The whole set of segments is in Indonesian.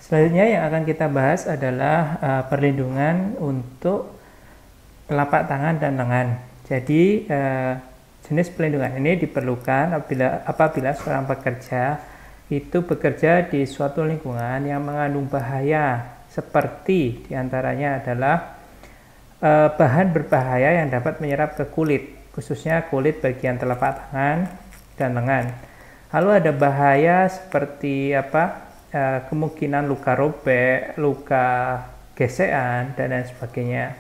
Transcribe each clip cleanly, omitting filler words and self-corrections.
Selanjutnya yang akan kita bahas adalah perlindungan untuk telapak tangan dan lengan. Jadi jenis perlindungan ini diperlukan apabila seorang pekerja itu bekerja di suatu lingkungan yang mengandung bahaya, seperti diantaranya adalah bahan berbahaya yang dapat menyerap ke kulit, khususnya kulit bagian telapak tangan dan lengan. Lalu ada bahaya seperti kemungkinan luka robek, luka gesekan, dan lain sebagainya.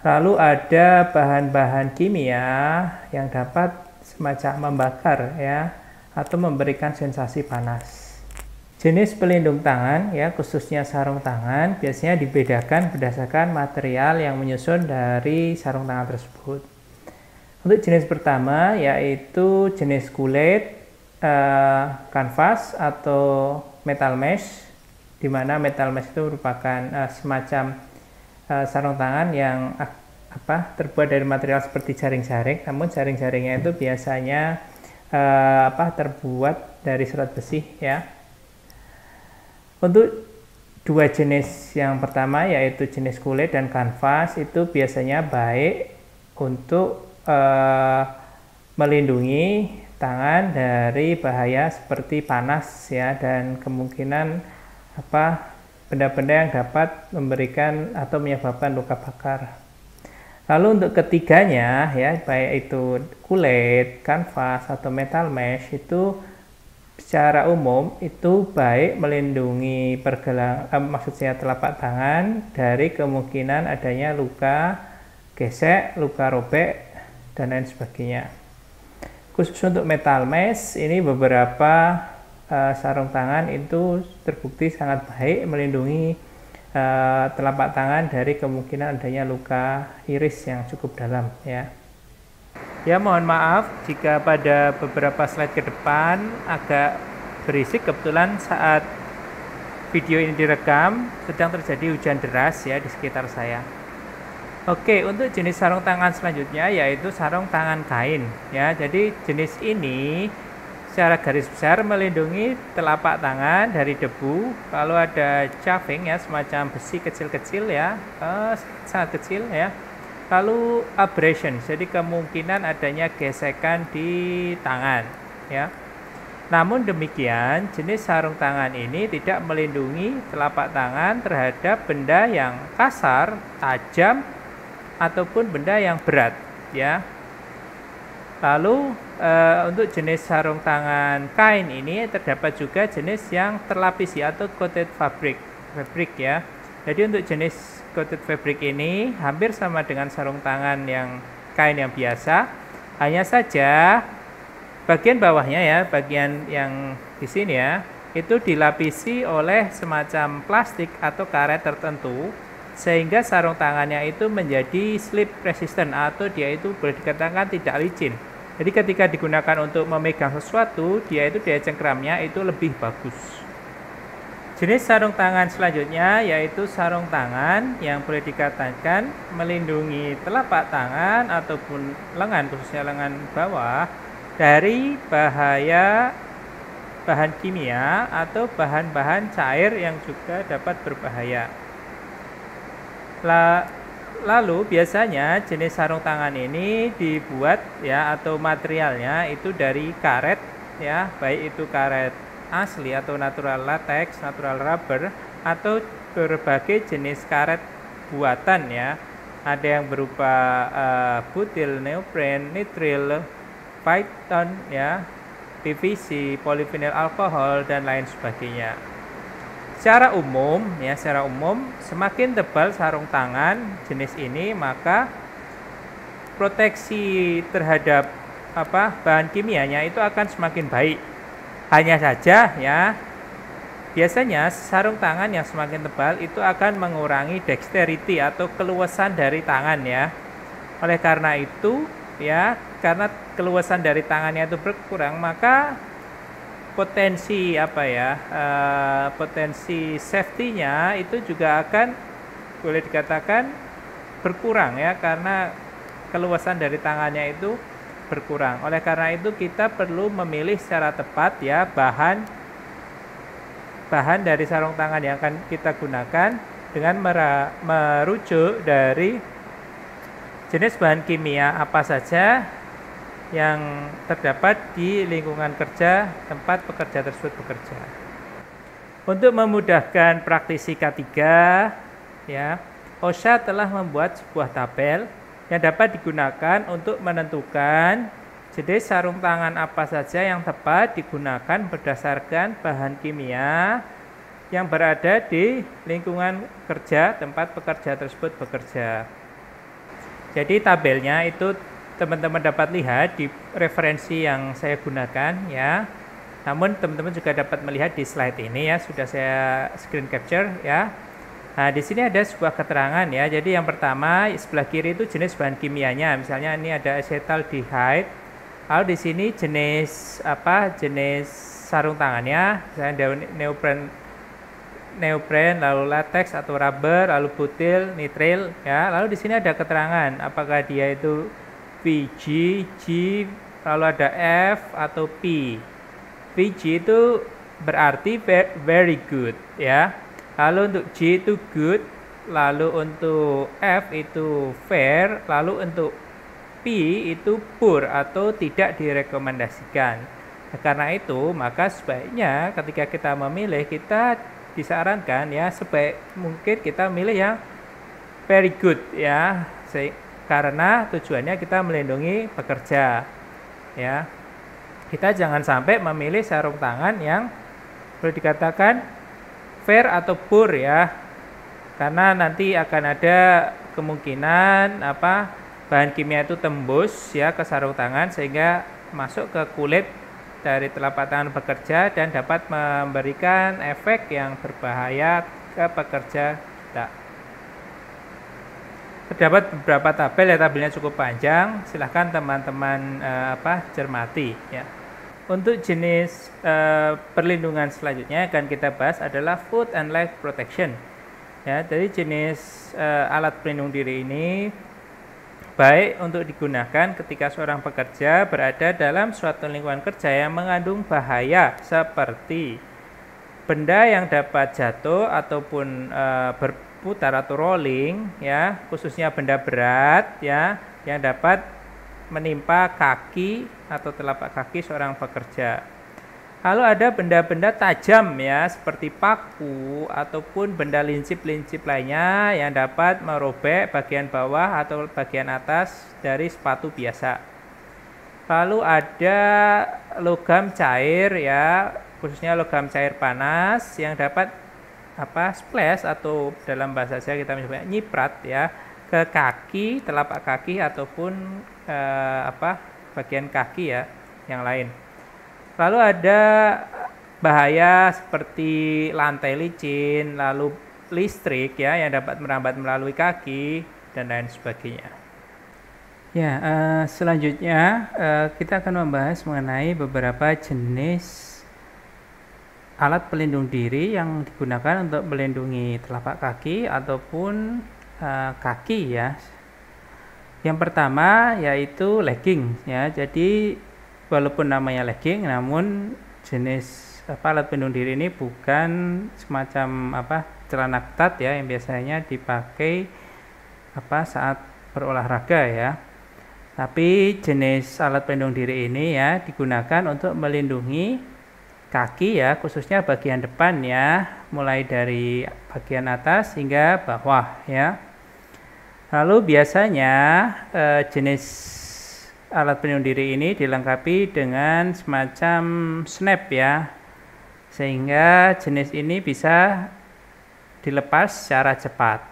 Lalu ada bahan-bahan kimia yang dapat semacam membakar ya, atau memberikan sensasi panas. Jenis pelindung tangan ya, khususnya sarung tangan, biasanya dibedakan berdasarkan material yang menyusun dari sarung tangan tersebut. Untuk jenis pertama yaitu jenis kulit, kanvas atau metal mesh, di mana metal mesh itu merupakan semacam sarung tangan yang terbuat dari material seperti jaring-jaring, namun jaring-jaringnya itu biasanya terbuat dari serat besi ya. Untuk dua jenis yang pertama yaitu jenis kulit dan kanvas itu biasanya baik untuk melindungi tangan dari bahaya seperti panas ya, dan kemungkinan benda-benda yang dapat memberikan atau menyebabkan luka bakar. Lalu untuk ketiganya ya, baik itu kulit, kanvas atau metal mesh, itu secara umum itu baik melindungi maksudnya telapak tangan dari kemungkinan adanya luka gesek, luka robek, dan lain sebagainya. Khusus untuk metal mesh, ini beberapa sarung tangan itu terbukti sangat baik melindungi telapak tangan dari kemungkinan adanya luka iris yang cukup dalam ya. Ya, mohon maaf jika pada beberapa slide ke depan agak berisik, kebetulan saat video ini direkam sedang terjadi hujan deras ya di sekitar saya. Oke, untuk jenis sarung tangan selanjutnya yaitu sarung tangan kain ya. Jadi jenis ini secara garis besar melindungi telapak tangan dari debu. Lalu ada chafing ya, semacam besi kecil-kecil ya, sangat kecil ya. Lalu abrasion, jadi kemungkinan adanya gesekan di tangan ya. Namun demikian, jenis sarung tangan ini tidak melindungi telapak tangan terhadap benda yang kasar, tajam, ataupun benda yang berat ya. Lalu untuk jenis sarung tangan kain ini terdapat juga jenis yang terlapisi atau coated fabric ya. Jadi untuk jenis coated fabric ini hampir sama dengan sarung tangan yang kain yang biasa, hanya saja bagian bawahnya ya, bagian yang di sini ya, itu dilapisi oleh semacam plastik atau karet tertentu, sehingga sarung tangannya itu menjadi slip resistant atau dia itu boleh dikatakan tidak licin. Jadi ketika digunakan untuk memegang sesuatu, dia itu daya cengkramnya itu lebih bagus. Jenis sarung tangan selanjutnya yaitu sarung tangan yang boleh dikatakan melindungi telapak tangan ataupun lengan, khususnya lengan bawah, dari bahaya bahan kimia atau bahan-bahan cair yang juga dapat berbahaya. Lalu biasanya jenis sarung tangan ini dibuat ya, atau materialnya itu dari karet ya, baik itu karet asli atau natural latex, natural rubber, atau berbagai jenis karet buatan ya. Ada yang berupa butyl, neoprene, nitril, Python ya, PVC, polyvinyl alkohol, dan lain sebagainya. Secara umum, semakin tebal sarung tangan jenis ini, maka proteksi terhadap bahan kimianya itu akan semakin baik. Hanya saja ya, biasanya sarung tangan yang semakin tebal itu akan mengurangi dexterity atau keluasan dari tangan ya. Oleh karena itu ya, karena keluasan dari tangannya itu berkurang, maka potensi potensi safety-nya itu juga akan boleh dikatakan berkurang ya, karena keluasan dari tangannya itu berkurang. Oleh karena itu kita perlu memilih secara tepat ya bahan bahan dari sarung tangan yang akan kita gunakan dengan merujuk dari jenis bahan kimia apa saja yang terdapat di lingkungan kerja tempat pekerja tersebut bekerja. Untuk memudahkan praktisi K3, ya, OSHA telah membuat sebuah tabel yang dapat digunakan untuk menentukan jenis sarung tangan apa saja yang tepat digunakan berdasarkan bahan kimia yang berada di lingkungan kerja tempat pekerja tersebut bekerja. Jadi tabelnya itu teman-teman dapat lihat di referensi yang saya gunakan, ya. Namun teman-teman juga dapat melihat di slide ini, ya, sudah saya screen capture, ya. Nah, di sini ada sebuah keterangan, ya. Jadi yang pertama sebelah kiri itu jenis bahan kimianya. Misalnya ini ada acetaldehyde. Lalu di sini jenis jenis sarung tangannya, misalnya neopren, lalu latex atau rubber, lalu butyl, nitril, ya. Lalu di sini ada keterangan apakah dia itu VG, G, lalu ada F atau P. VG itu berarti very good, ya. Lalu untuk G itu good, lalu untuk F itu fair, lalu untuk P itu poor atau tidak direkomendasikan. Nah, karena itu maka sebaiknya ketika kita memilih, kita disarankan, ya, sebaik mungkin kita milih yang very good, ya, karena tujuannya kita melindungi pekerja, ya. Kita jangan sampai memilih sarung tangan yang boleh dikatakan fair atau poor, ya, karena nanti akan ada kemungkinan bahan kimia itu tembus, ya, ke sarung tangan sehingga masuk ke kulit dari telapak tangan pekerja dan dapat memberikan efek yang berbahaya ke pekerja kita. Terdapat beberapa tabel, ya, tabelnya cukup panjang, silahkan teman-teman cermati, ya. Untuk jenis perlindungan selanjutnya akan kita bahas adalah food and life protection, ya. Jadi jenis alat pelindung diri ini baik untuk digunakan ketika seorang pekerja berada dalam suatu lingkungan kerja yang mengandung bahaya seperti benda yang dapat jatuh ataupun berputar atau rolling, ya, khususnya benda berat, ya, yang dapat menimpa kaki atau telapak kaki seorang pekerja. Lalu ada benda-benda tajam, ya, seperti paku ataupun benda lincip-lincip lainnya yang dapat merobek bagian bawah atau bagian atas dari sepatu biasa. Lalu ada logam cair, ya, khususnya logam cair panas yang dapat splash atau dalam bahasa saya kita menyebutnya nyiprat, ya, ke kaki, telapak kaki ataupun bagian kaki, ya, yang lain. Lalu ada bahaya seperti lantai licin, lalu listrik, ya, yang dapat merambat melalui kaki dan lain sebagainya. Ya, selanjutnya kita akan membahas mengenai beberapa jenis alat pelindung diri yang digunakan untuk melindungi telapak kaki ataupun kaki, ya. Yang pertama yaitu legging, ya. Jadi walaupun namanya legging, namun jenis alat pelindung diri ini bukan semacam celana ketat, ya, yang biasanya dipakai saat berolahraga, ya. Tapi jenis alat pelindung diri ini, ya, digunakan untuk melindungi kaki, ya, khususnya bagian depan, ya, mulai dari bagian atas hingga bawah, ya. Lalu biasanya jenis alat pelindung diri ini dilengkapi dengan semacam snap, ya, sehingga jenis ini bisa dilepas secara cepat.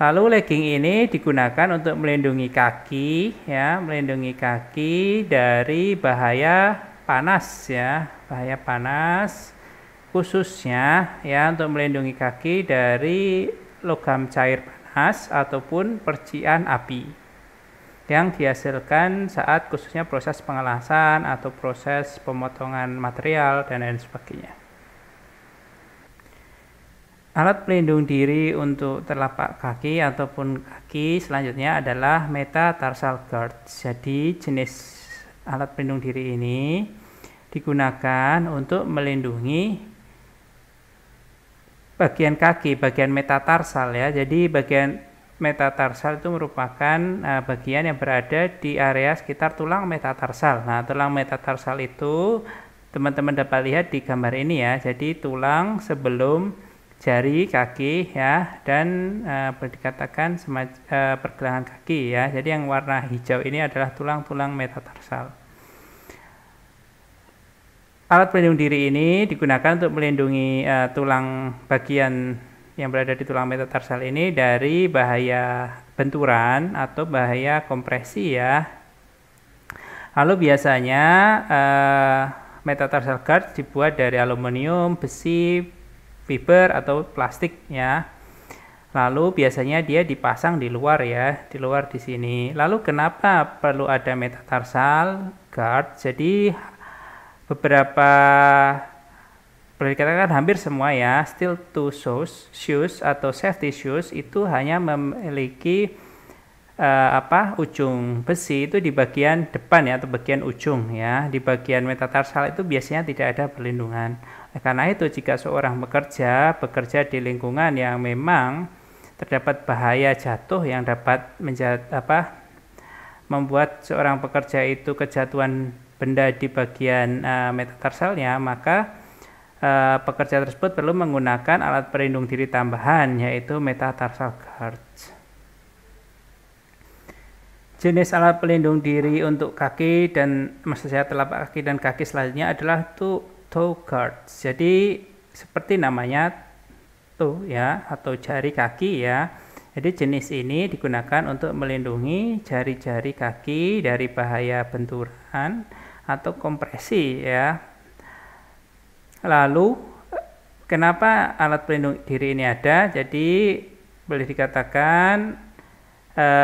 Lalu legging ini digunakan untuk melindungi kaki, ya, melindungi kaki dari bahaya panas, ya, bahaya panas, khususnya, ya, untuk melindungi kaki dari logam cair panas ataupun percikan api yang dihasilkan saat khususnya proses pengelasan atau proses pemotongan material dan lain sebagainya. Alat pelindung diri untuk telapak kaki ataupun kaki selanjutnya adalah metatarsal guards. Jadi jenis alat pelindung diri ini digunakan untuk melindungi bagian kaki, bagian metatarsal ya. Jadi bagian metatarsal itu merupakan bagian yang berada di area sekitar tulang metatarsal. Nah, tulang metatarsal itu teman-teman dapat lihat di gambar ini ya. Jadi tulang sebelum jari kaki ya, dan boleh dikatakan pergelangan kaki ya. Jadi yang warna hijau ini adalah tulang-tulang metatarsal. Alat pelindung diri ini digunakan untuk melindungi tulang bagian yang berada di tulang metatarsal ini dari bahaya benturan atau bahaya kompresi ya. Lalu biasanya metatarsal guard dibuat dari aluminium, besi, fiber atau plastik ya. Lalu biasanya dia dipasang di luar ya, di luar di sini. Lalu kenapa perlu ada metatarsal guard? Jadi beberapa, boleh dikatakan hampir semua ya, steel toe shoes atau safety shoes itu hanya memiliki ujung besi itu di bagian depan ya, atau bagian ujung ya. Di bagian metatarsal itu biasanya tidak ada perlindungan. Karena itu jika seorang bekerja di lingkungan yang memang terdapat bahaya jatuh yang dapat membuat seorang pekerja itu kejatuhan benda di bagian metatarsalnya, maka pekerja tersebut perlu menggunakan alat pelindung diri tambahan, yaitu metatarsal guards. Jenis alat pelindung diri untuk kaki dan telapak kaki dan kaki selanjutnya adalah toe guards. Jadi seperti namanya toe ya, atau jari kaki ya. Jadi jenis ini digunakan untuk melindungi jari-jari kaki dari bahaya benturan atau kompresi ya. Lalu kenapa alat pelindung diri ini ada? Jadi boleh dikatakan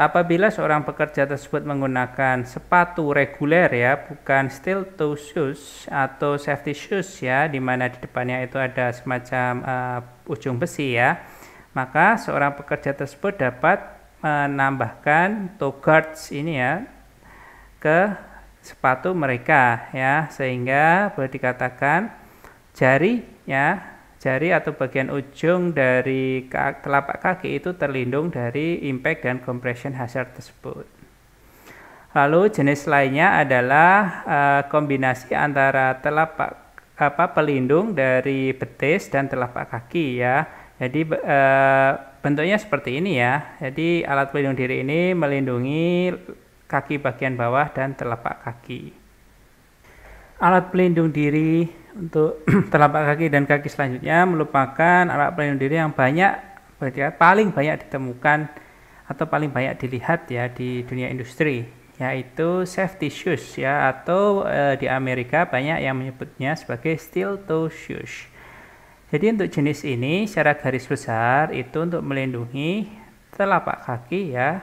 apabila seorang pekerja tersebut menggunakan sepatu reguler ya, bukan steel toe shoes atau safety shoes ya, di mana di depannya itu ada semacam ujung besi ya, maka seorang pekerja tersebut dapat menambahkan toe guards ini ya ke sepatu mereka ya, sehingga boleh dikatakan jari atau bagian ujung dari telapak kaki itu terlindung dari impact dan compression hazard tersebut. Lalu jenis lainnya adalah kombinasi antara pelindung dari betis dan telapak kaki ya. Jadi bentuknya seperti ini ya. Jadi alat pelindung diri ini melindungi kaki bagian bawah dan telapak kaki. Alat pelindung diri untuk telapak kaki dan kaki selanjutnya merupakan alat pelindung diri yang paling banyak ditemukan atau paling banyak dilihat ya di dunia industri, yaitu safety shoes ya, atau di Amerika banyak yang menyebutnya sebagai steel toe shoes. Jadi untuk jenis ini secara garis besar itu untuk melindungi telapak kaki ya,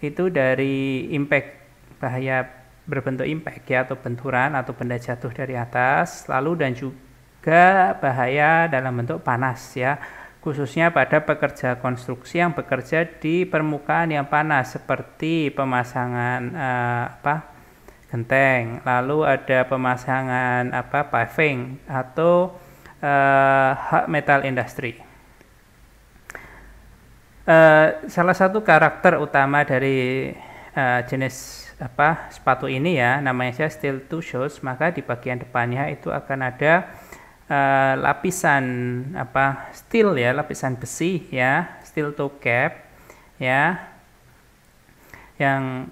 itu dari impact, bahaya berbentuk impact ya, atau benturan atau benda jatuh dari atas, lalu dan juga bahaya dalam bentuk panas ya, khususnya pada pekerja konstruksi yang bekerja di permukaan yang panas seperti pemasangan genteng, lalu ada pemasangan paving atau hot metal industry. Salah satu karakter utama dari jenis sepatu ini ya, namanya steel toe shoes, maka di bagian depannya itu akan ada lapisan steel ya, lapisan besi ya, steel toe cap ya, yang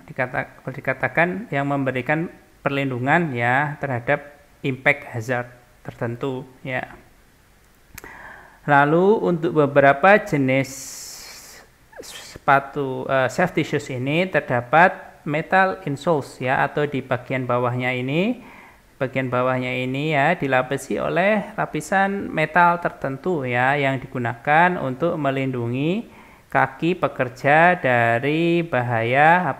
dikatakan yang memberikan perlindungan ya terhadap impact hazard tertentu ya. Lalu untuk beberapa jenis sepatu safety shoes ini terdapat metal insoles ya, atau di bagian bawahnya ini ya dilapisi oleh lapisan metal tertentu ya, yang digunakan untuk melindungi kaki pekerja dari bahaya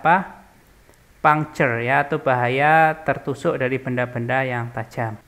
puncture ya, atau bahaya tertusuk dari benda-benda yang tajam.